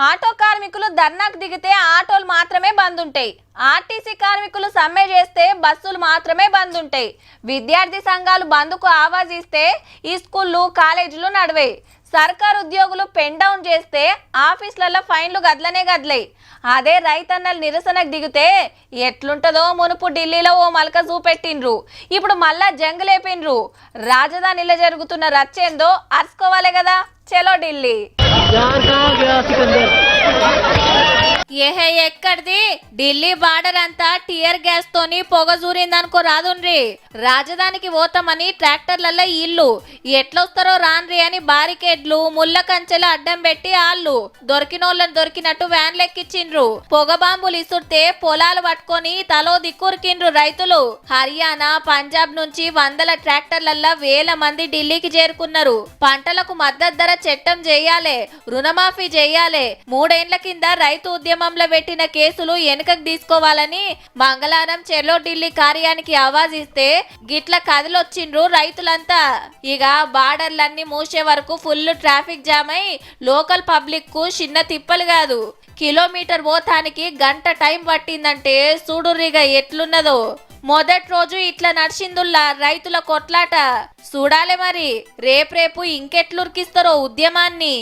Auto కార్మికులు ధర్నాకు దిగితే ఆటోలు మాత్రమే బంద్ ఉంటాయి. ఆర్టీసీ కార్మికులు సమ్మె చేస్తే బస్సులు మాత్రమే బంద్ ఉంటాయి. విద్యార్థి సంఘాలు బంద్కు ఆవాజ్ ఇస్తే ఈ స్కూళ్ళు కాలేజీలు నడవే. సర్కారు ఉద్యోగులు పెన్ డౌన్ చేస్తే ఆఫీసులలో ఫైన్లు గదలనే. అదే రైతన్నలు నిరసనకు దిగితే ఎట్లుంటదో మునుపు ఢిల్లీలో ఓ మలక చూపెట్టిండ్రు. ఇప్పుడు మళ్ళా జంగులేపిండ్రు. రాజధానిలో జరుగుతున్న రచ్చేందో అర్చుకోవాలి కదా. చలో ఢిల్లీ. ఏహే ఎక్కడిది ఢిల్లీ బార్డర్ అంతా టియర్ గ్యాస్ తోని పొగ జూరిందనుకో రాదుండ్రి. రాజధానికి పోతామని ట్రాక్టర్లలో ఇల్లు ఎట్లొస్తారో రాన్రి అని బారికేడ్లు ముళ్ళ కంచెలు అడ్డం పెట్టి ఆళ్ళు దొరికినోళ్ళని దొరికినట్టు వ్యాన్లు ఎక్కించిండ్రు. పొగ బాంబులు ఇసుడితే పొలాలు పట్టుకొని తలో దిక్కురికిండ్రు రైతులు. హర్యానా పంజాబ్ నుంచి వందల ట్రాక్టర్లల్లో వేల మంది ఢిల్లీకి చేరుకున్నారు. పంటలకు మద్దతు ధర చట్టం చేయాలే, రుణమాఫీ చేయాలే, 3 ఏళ్ల కింద రైతు ఉద్యమంలో పెట్టిన కేసులు వెనుకకు తీసుకోవాలని మంగళవారం చెలో ఢిల్లీ కార్యానికి ఆవాజ్ ఇస్తే గిట్ల కదిలొచ్చిండ్రు రైతులంతా. ఇక బార్డర్లన్నీ మూసే వరకు ఫుల్ ట్రాఫిక్ జామ్ అయి లోకల్ పబ్లిక్ కు చిన్న తిప్పలు కాదు, కిలోమీటర్ పోతానికి గంట టైం పట్టిందంటే చూడుర్రిగా ఎట్లున్నదో. మొదటి రోజు ఇట్లా నడిచిందుల్లా రైతుల కొట్లాట. చూడాలి మరి రేపు ఇంకెట్లురికిస్తారో ఉద్యమాన్ని.